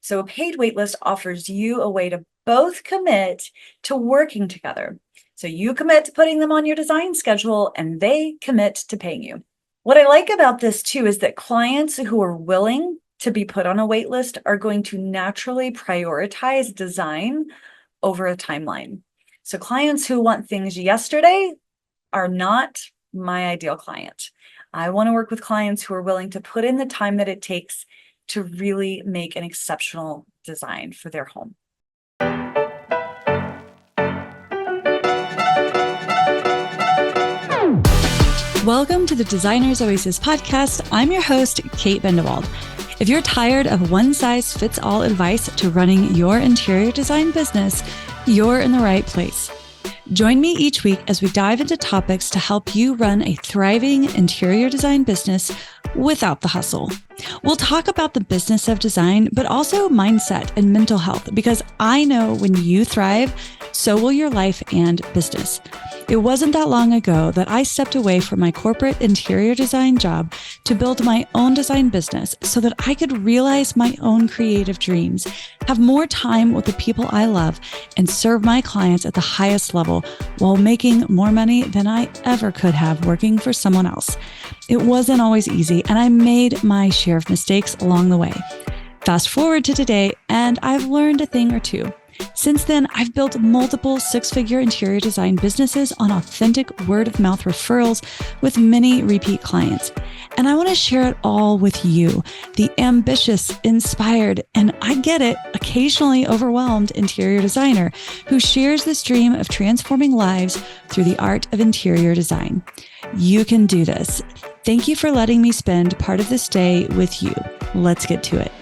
So a paid waitlist offers you a way to both commit to working together. So you commit to putting them on your design schedule and they commit to paying you. What I like about this too is that clients who are willing to be put on a waitlist are going to naturally prioritize design over a timeline. So clients who want things yesterday are not my ideal client. I want to work with clients who are willing to put in the time that it takes to really make an exceptional design for their home. Welcome to the Designer's Oasis podcast. I'm your host, Kate Bendewald. If you're tired of one-size-fits-all advice to running your interior design business, you're in the right place. Join me each week as we dive into topics to help you run a thriving interior design business without the hustle. We'll talk about the business of design, but also mindset and mental health, because I know when you thrive, so will your life and business. It wasn't that long ago that I stepped away from my corporate interior design job to build my own design business so that I could realize my own creative dreams, have more time with the people I love, and serve my clients at the highest level while making more money than I ever could have working for someone else. It wasn't always easy, and I made my share of mistakes along the way. Fast forward to today, and I've learned a thing or two. Since then, I've built multiple six-figure interior design businesses on authentic word-of-mouth referrals with many repeat clients. And I want to share it all with you, the ambitious, inspired, and I get it, occasionally overwhelmed interior designer who shares this dream of transforming lives through the art of interior design. You can do this. Thank you for letting me spend part of this day with you. Let's get to it.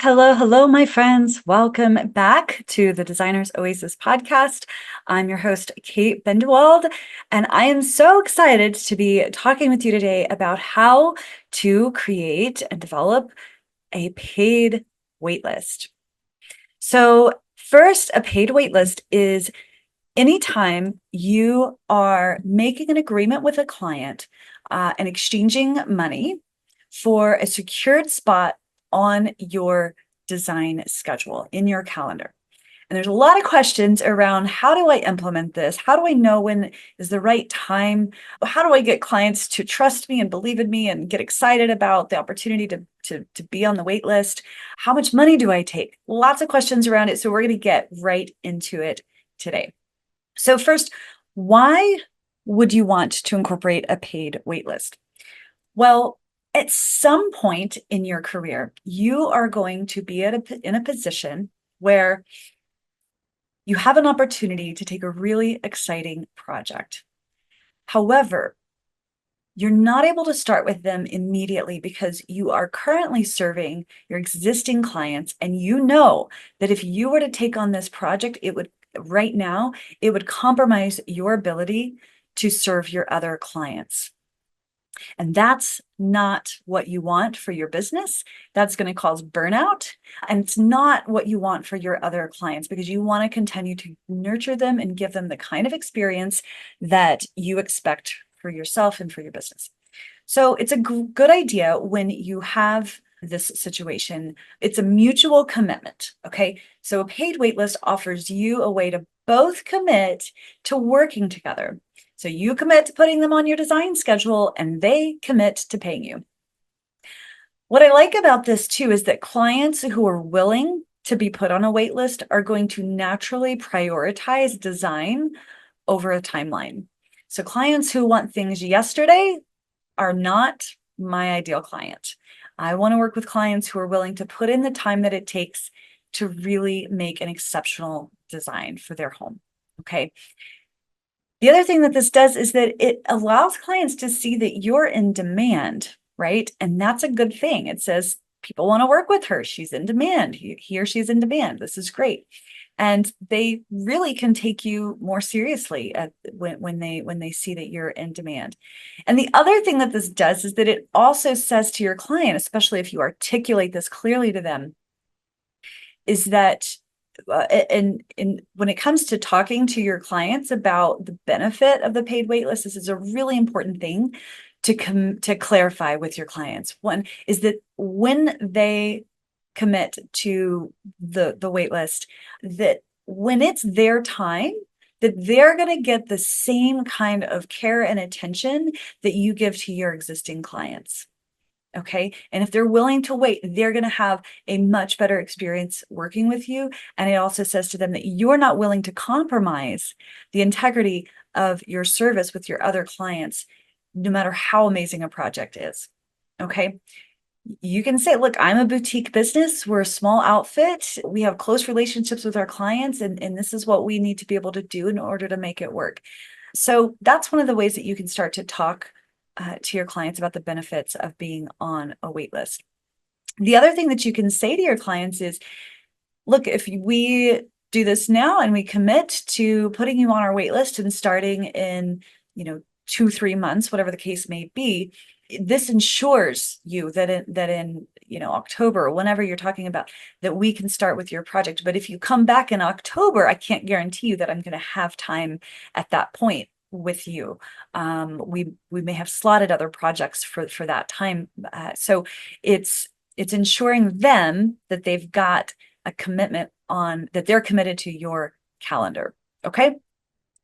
Hello, my friends. Welcome back to the Designer's Oasis podcast. I'm your host, Kate Bendewald, and I am so excited to be talking with you today about how to create and develop a paid waitlist. So first, a paid waitlist is anytime you are making an agreement with a client and exchanging money for a secured spot on your design schedule in your calendar. And there's a lot of questions around how do I implement this? How do I know when is the right time? How do I get clients to trust me and believe in me and get excited about the opportunity to be on the wait list? How much money do I take? Lots of questions around it. So we're going to get right into it today. So first, why would you want to incorporate a paid waitlist? Well, at some point in your career, you are going to be in a position where you have an opportunity to take a really exciting project. However, you're not able to start with them immediately because you are currently serving your existing clients, and you know that if you were to take on this project, it would compromise your ability to serve your other clients. And that's not what you want for your business. That's going to cause burnout. And it's not what you want for your other clients, because you want to continue to nurture them and give them the kind of experience that you expect for yourself and for your business. So it's a good idea when you have this situation. It's a mutual commitment. Okay. So a paid waitlist offers you a way to both commit to working together. So you commit to putting them on your design schedule and they commit to paying you. What I like about this too is that clients who are willing to be put on a wait list are going to naturally prioritize design over a timeline. So clients who want things yesterday are not my ideal client. I want to work with clients who are willing to put in the time that it takes to really make an exceptional design for their home. Okay. The other thing that this does is that it allows clients to see that you're in demand, right? And that's a good thing. It says people want to work with her. She's in demand. He or she's in demand. This is great. And they really can take you more seriously when they see that you're in demand. And the other thing that this does is that it also says to your client, especially if you articulate this clearly to them, is that and when it comes to talking to your clients about the benefit of the paid waitlist, this is a really important thing to clarify with your clients. One is that when they commit to the waitlist, that when it's their time, that they're going to get the same kind of care and attention that you give to your existing clients. Okay. And if they're willing to wait, they're going to have a much better experience working with you. And it also says to them that you're not willing to compromise the integrity of your service with your other clients, no matter how amazing a project is. Okay. You can say, look, I'm a boutique business. We're a small outfit. We have close relationships with our clients, and this is what we need to be able to do in order to make it work. So that's one of the ways that you can start to talk to your clients about the benefits of being on a wait list. The other thing that you can say to your clients is, look, if we do this now and we commit to putting you on our wait list and starting in, 2-3 months, whatever the case may be, this ensures you that in October, whenever you're talking about, that we can start with your project. But if you come back in October, I can't guarantee you that I'm going to have time at that point with you. We may have slotted other projects for that time. So it's ensuring them that they've got a commitment on that they're committed to your calendar. Okay.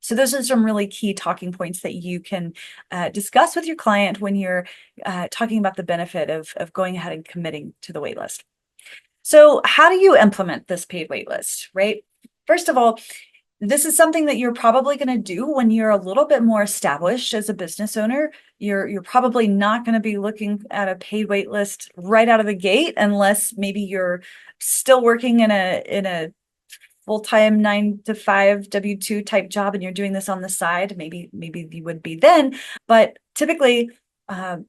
So those are some really key talking points that you can discuss with your client when you're talking about the benefit of going ahead and committing to the waitlist. So how do you implement this paid waitlist, right? First of all, this is something that you're probably going to do when you're a little bit more established as a business owner. You're probably not going to be looking at a paid waitlist right out of the gate, unless maybe you're still working in a full-time 9 to 5 W-2 type job and you're doing this on the side. Maybe you would be then, but typically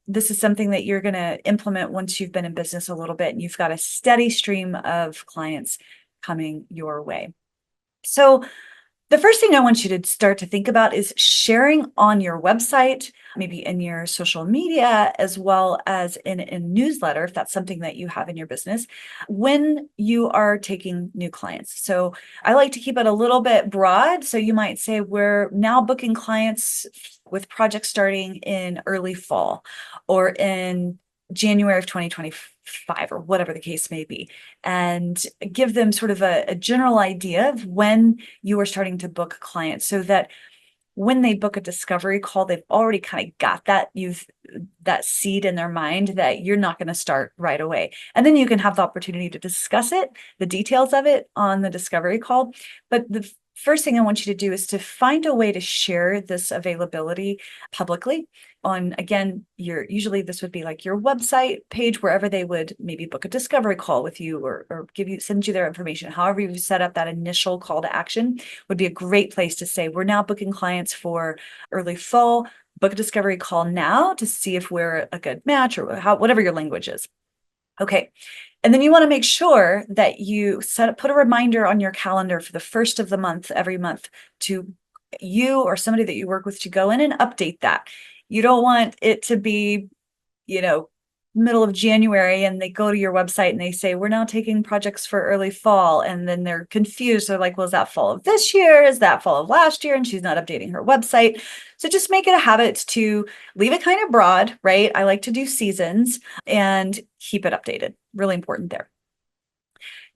this is something that you're going to implement once you've been in business a little bit and you've got a steady stream of clients coming your way. So the first thing I want you to start to think about is sharing on your website, maybe in your social media, as well as in a newsletter, if that's something that you have in your business, when you are taking new clients. So I like to keep it a little bit broad. So you might say, we're now booking clients with projects starting in early fall or in January of 2025 or whatever the case may be, and give them sort of a general idea of when you are starting to book clients so that when they book a discovery call, they've already kind of got that seed in their mind that you're not going to start right away. And then you can have the opportunity to discuss it, the details of it on the discovery call. But the first thing I want you to do is to find a way to share this availability publicly on, again, usually this would be like your website page, wherever they would maybe book a discovery call with you or send you their information. However you set up that initial call to action would be a great place to say, we're now booking clients for early fall. Book a discovery call now to see if we're a good match, or whatever your language is. Okay. And then you want to make sure that you put a reminder on your calendar for the first of the month, every month, to you or somebody that you work with to go in and update that. You don't want it to be, middle of January and they go to your website and they say, we're now taking projects for early fall. And then they're confused. They're like, well, is that fall of this year? Is that fall of last year? And she's not updating her website. So just make it a habit to leave it kind of broad, right? I like to do seasons and keep it updated. Really important there.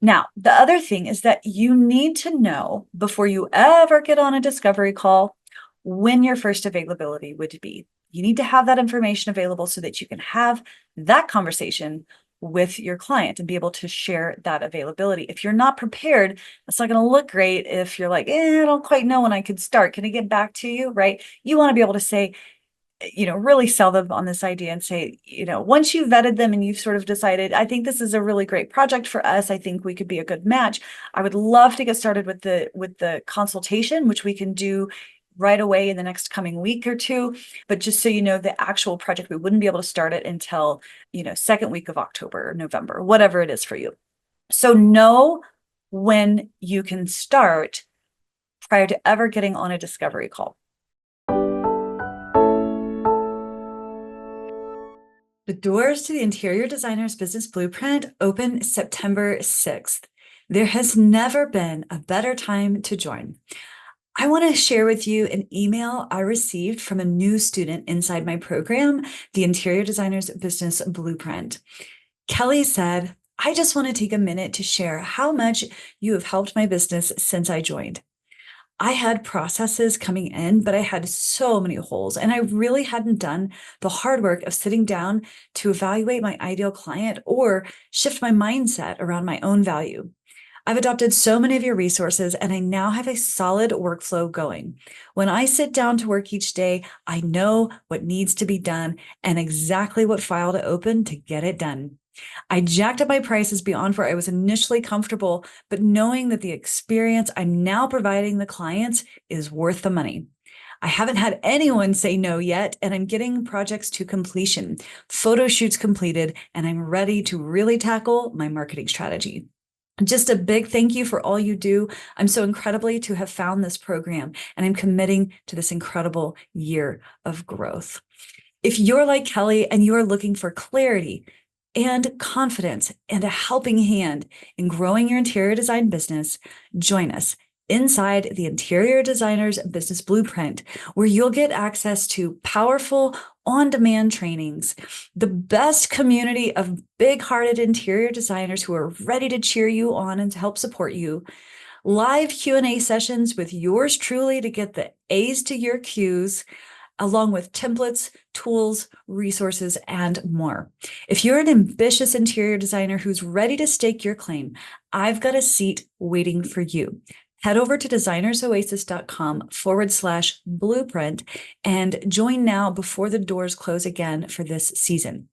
Now, the other thing is that you need to know before you ever get on a discovery call when your first availability would be. You need to have that information available so that you can have that conversation with your client and be able to share that availability. If you're not prepared, it's not going to look great if you're like, I don't quite know when I could start. Can I get back to you? Right? You want to be able to say, really sell them on this idea and say, once you've vetted them and you've sort of decided, I think this is a really great project for us. I think we could be a good match. I would love to get started with the consultation, which we can do right away in the next coming week or two. But just so you know, the actual project, we wouldn't be able to start it until, second week of October or November, whatever it is for you. So know when you can start prior to ever getting on a discovery call. The doors to the Interior Designer's Business Blueprint open September 6th. There has never been a better time to join. I want to share with you an email I received from a new student inside my program, the Interior Designers Business Blueprint. Kelly said, I just want to take a minute to share how much you have helped my business since I joined. I had processes coming in, but I had so many holes, and I really hadn't done the hard work of sitting down to evaluate my ideal client or shift my mindset around my own value. I've adopted so many of your resources, and I now have a solid workflow going. When I sit down to work each day, I know what needs to be done and exactly what file to open to get it done. I jacked up my prices beyond where I was initially comfortable, but knowing that the experience I'm now providing the clients is worth the money. I haven't had anyone say no yet, and I'm getting projects to completion, photo shoots completed, and I'm ready to really tackle my marketing strategy. Just a big thank you for all you do. I'm so incredibly to have found this program, and I'm committing to this incredible year of growth. If you're like Kelly and you are looking for clarity and confidence and a helping hand in growing your interior design business, join us inside the Interior Designers Business Blueprint, where you'll get access to powerful on-demand trainings, the best community of big-hearted interior designers who are ready to cheer you on and to help support you, live Q&A sessions with yours truly to get the A's to your Q's, along with templates, tools, resources, and more. If you're an ambitious interior designer who's ready to stake your claim, I've got a seat waiting for you. Head over to designersoasis.com/blueprint and join now before the doors close again for this season.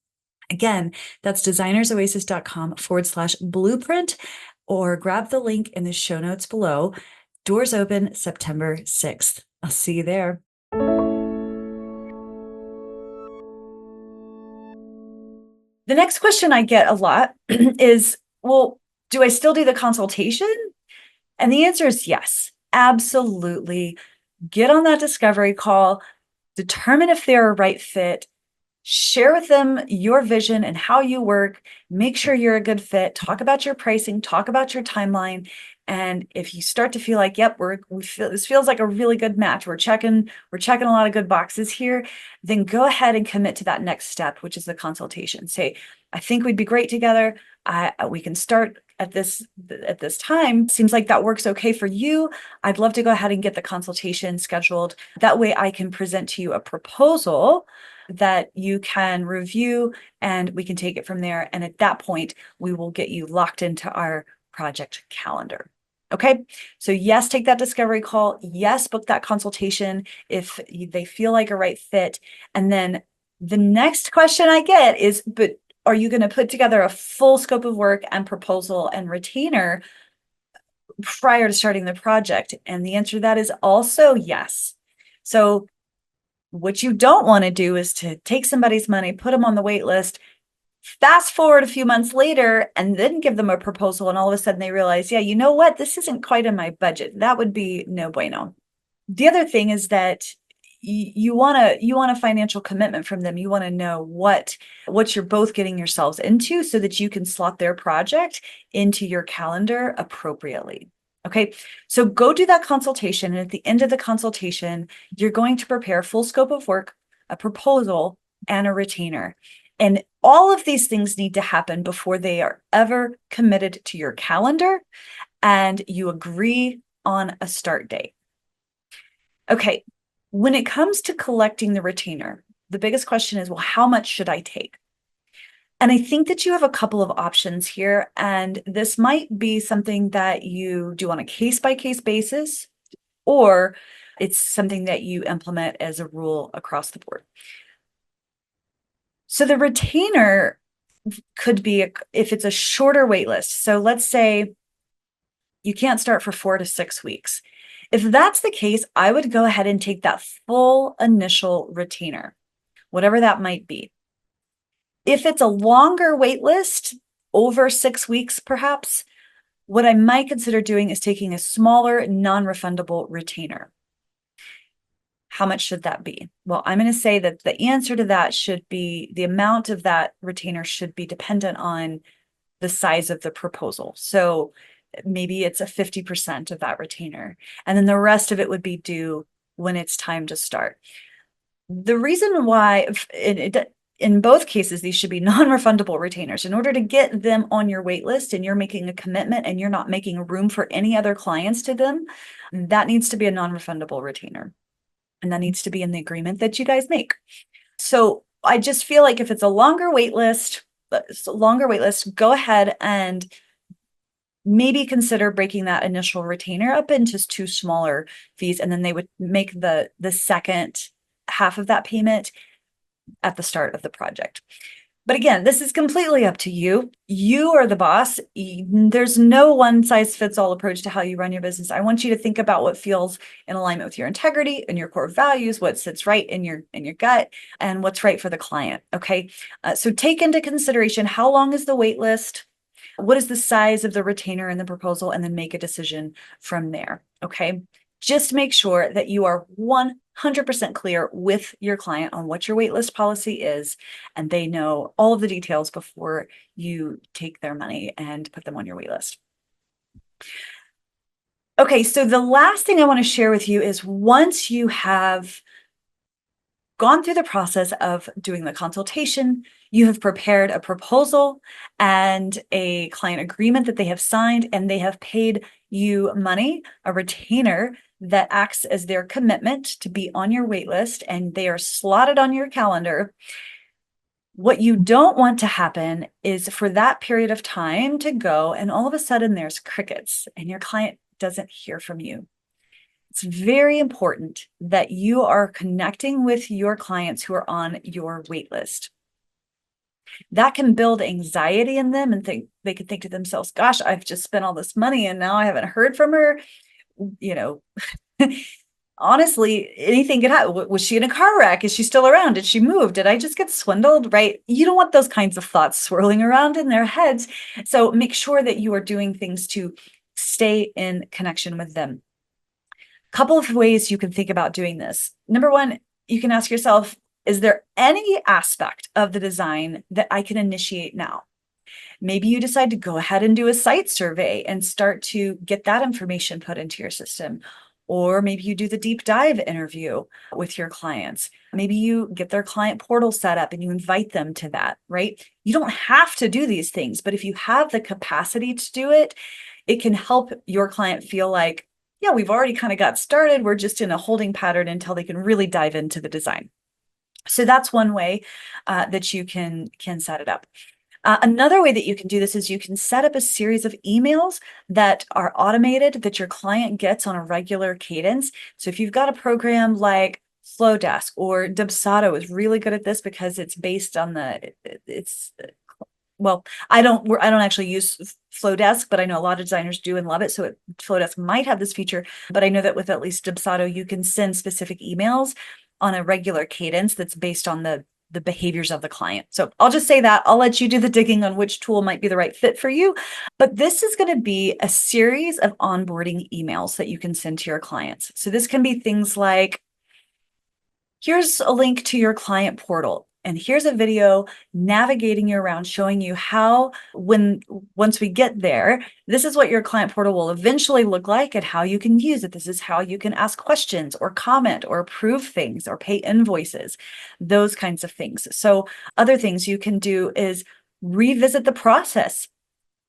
Again, that's designersoasis.com/blueprint, or grab the link in the show notes below. Doors open September 6th. I'll see you there. The next question I get a lot is, well, do I still do the consultation? And the answer is yes, absolutely. Get on that discovery call, determine if they're a right fit, share with them your vision and how you work, make sure you're a good fit, talk about your pricing, talk about your timeline. And if you start to feel like, yep, this feels like a really good match, we're checking a lot of good boxes here, then go ahead and commit to that next step, which is the consultation. Say, I think we'd be great together. We can start at this time. Seems like that works okay for you. I'd love to go ahead and get the consultation scheduled. That way I can present to you a proposal that you can review, and we can take it from there. And at that point, we will get you locked into our project calendar. Okay, so yes, take that discovery call. Yes, book that consultation if they feel like a right fit. And then the next question I get is, but are you going to put together a full scope of work and proposal and retainer prior to starting the project? And the answer to that is also yes. So what you don't want to do is to take somebody's money, put them on the wait list, fast forward a few months later, and then give them a proposal, and all of a sudden they realize, yeah, you know what? This isn't quite in my budget. That would be no bueno. The other thing is that you want a financial commitment from them. You want to know what you're both getting yourselves into so that you can slot their project into your calendar appropriately. Okay, so go do that consultation. And at the end of the consultation, you're going to prepare a full scope of work, a proposal, and a retainer. And all of these things need to happen before they are ever committed to your calendar and you agree on a start date. Okay, when it comes to collecting the retainer, the biggest question is, well, how much should I take? And I think that you have a couple of options here, and this might be something that you do on a case-by-case basis, or it's something that you implement as a rule across the board. So the retainer could be if it's a shorter wait list. So let's say you can't start for 4 to 6 weeks. If that's the case, I would go ahead and take that full initial retainer, whatever that might be. If it's a longer wait list, over 6 weeks perhaps, what I might consider doing is taking a smaller non-refundable retainer. How much should that be? Well, I'm going to say that the answer to that should be, the amount of that retainer should be dependent on the size of the proposal. So maybe it's a 50% of that retainer. And then the rest of it would be due when it's time to start. The reason why in both cases, these should be non-refundable retainers. In order to get them on your wait list and you're making a commitment and you're not making room for any other clients to them, that needs to be a non-refundable retainer. And that needs to be in the agreement that you guys make. So I just feel like if it's a longer wait list, go ahead and maybe consider breaking that initial retainer up into two smaller fees, and then they would make the second half of that payment at the start of the project. But again, this is completely up to you. You are the boss. There's no one size fits all approach to how you run your business. I want you to think about what feels in alignment with your integrity and your core values, what sits right in your gut, and what's right for the client. Okay. So take into consideration, how long is the wait list? What is the size of the retainer in the proposal? And then make a decision from there. Okay. Just make sure that you are 100% clear with your client on what your waitlist policy is, and they know all of the details before you take their money and put them on your waitlist. Okay, so the last thing I want to share with you is, once you have gone through the process of doing the consultation, you have prepared a proposal and a client agreement that they have signed, and they have paid you money, a retainer that acts as their commitment to be on your wait list, and they are slotted on your calendar. What you don't want to happen is for that period of time to go and all of a sudden there's crickets and your client doesn't hear from you. It's very important that you are connecting with your clients who are on your wait list. That can build anxiety in them, and they can think to themselves, gosh, I've just spent all this money and now I haven't heard from her. Honestly, anything could happen. Was she in a car wreck? Is she still around? Did she move? Did I just get swindled? Right? You don't want those kinds of thoughts swirling around in their heads. So make sure that you are doing things to stay in connection with them. Couple of ways you can think about doing this. Number one, you can ask yourself, is there any aspect of the design that I can initiate now? Maybe you decide to go ahead and do a site survey and start to get that information put into your system. Or maybe you do the deep dive interview with your clients. Maybe you get their client portal set up and you invite them to that, right? You don't have to do these things, but if you have the capacity to do it, it can help your client feel like, yeah, we've already kind of got started. We're just in a holding pattern until they can really dive into the design. So that's one way that you can set it up. Another way that you can do this is you can set up a series of emails that are automated that your client gets on a regular cadence. So if you've got a program like Flowdesk, or Dubsado is really good at this because it's based on I don't actually use Flowdesk, but I know a lot of designers do and love it. So Flowdesk might have this feature, but I know that with at least Dubsado, you can send specific emails on a regular cadence that's based on the behaviors of the client. So I'll just say that. I'll let you do the digging on which tool might be the right fit for you. But this is going to be a series of onboarding emails that you can send to your clients. So this can be things like, here's a link to your client portal, and here's a video navigating you around, showing you how, once we get there, this is what your client portal will eventually look like and how you can use it. This is how you can ask questions or comment or approve things or pay invoices, those kinds of things. So other things you can do is revisit the process,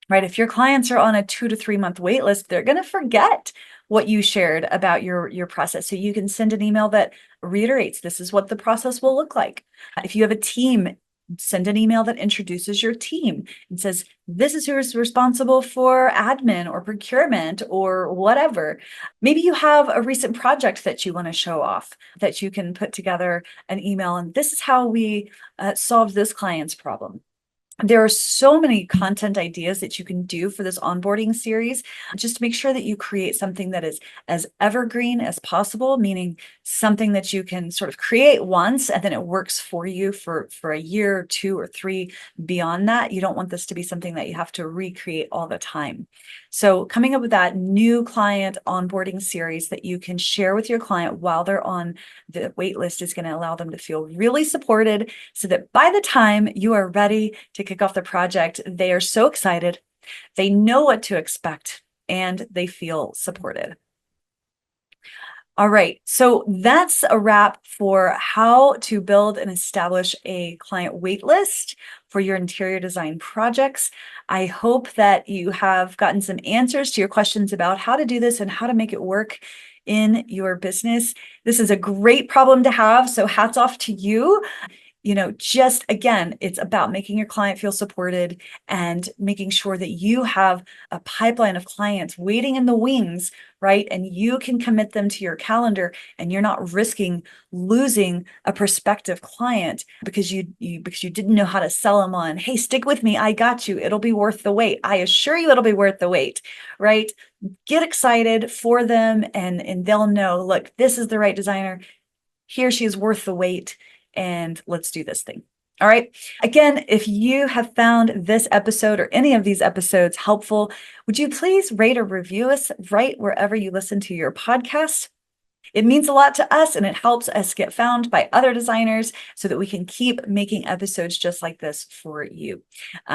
right? If your clients are on a 2 to 3 month wait list, they're going to forget what you shared about your process. So you can send an email that reiterates, this is what the process will look like. If you have a team, send an email that introduces your team and says, this is who is responsible for admin or procurement or whatever. Maybe you have a recent project that you want to show off, that you can put together an email, and this is how we solved this client's problem. There are so many content ideas that you can do for this onboarding series. Just make sure that you create something that is as evergreen as possible, meaning something that you can sort of create once and then it works for you for a year or 2 or 3 beyond that. You don't want this to be something that you have to recreate all the time. So coming up with that new client onboarding series that you can share with your client while they're on the wait list is going to allow them to feel really supported, so that by the time you are ready to kick off the project, they are so excited. They know what to expect. and they feel supported. All right, so that's a wrap for how to build and establish a client wait list for your interior design projects. I hope that you have gotten some answers to your questions about how to do this and how to make it work in your business. This is a great problem to have, so hats off to you. Just again, it's about making your client feel supported and making sure that you have a pipeline of clients waiting in the wings, right? And you can commit them to your calendar, and you're not risking losing a prospective client because you didn't know how to sell them on, hey, stick with me, I got you, it'll be worth the wait. I assure you it'll be worth the wait, right? Get excited for them, and they'll know, look, this is the right designer. He or she is worth the wait. And let's do this thing. All right. Again, if you have found this episode or any of these episodes helpful, would you please rate or review us right wherever you listen to your podcast? It means a lot to us, and it helps us get found by other designers so that we can keep making episodes just like this for you.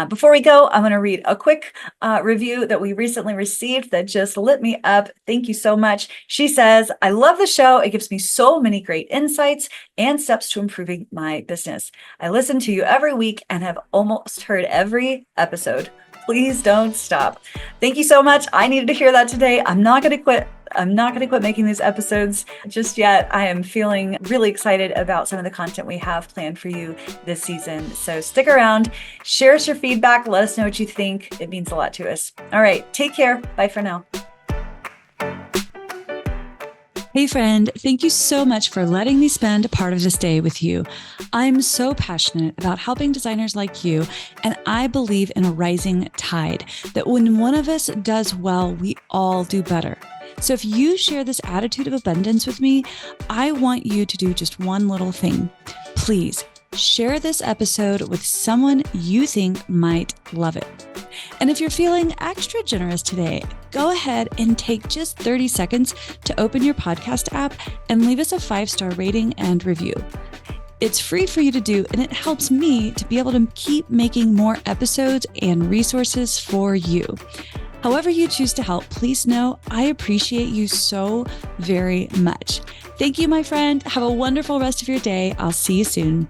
Before we go, I'm going to read a quick review that we recently received that just lit me up. Thank you so much. She says, I love the show. It gives me so many great insights and steps to improving my business. I listen to you every week and have almost heard every episode. Please don't stop. Thank you so much. I needed to hear that today. I'm not going to quit. I'm not going to quit making these episodes just yet. I am feeling really excited about some of the content we have planned for you this season. So stick around, share us your feedback, let us know what you think. It means a lot to us. All right, take care. Bye for now. Hey friend, thank you so much for letting me spend a part of this day with you. I'm so passionate about helping designers like you, and I believe in a rising tide, that when one of us does well, we all do better. So if you share this attitude of abundance with me, I want you to do just one little thing. Please share this episode with someone you think might love it. And if you're feeling extra generous today, go ahead and take just 30 seconds to open your podcast app and leave us a 5-star rating and review. It's free for you to do, and it helps me to be able to keep making more episodes and resources for you. However you choose to help, please know I appreciate you so very much. Thank you, my friend. Have a wonderful rest of your day. I'll see you soon.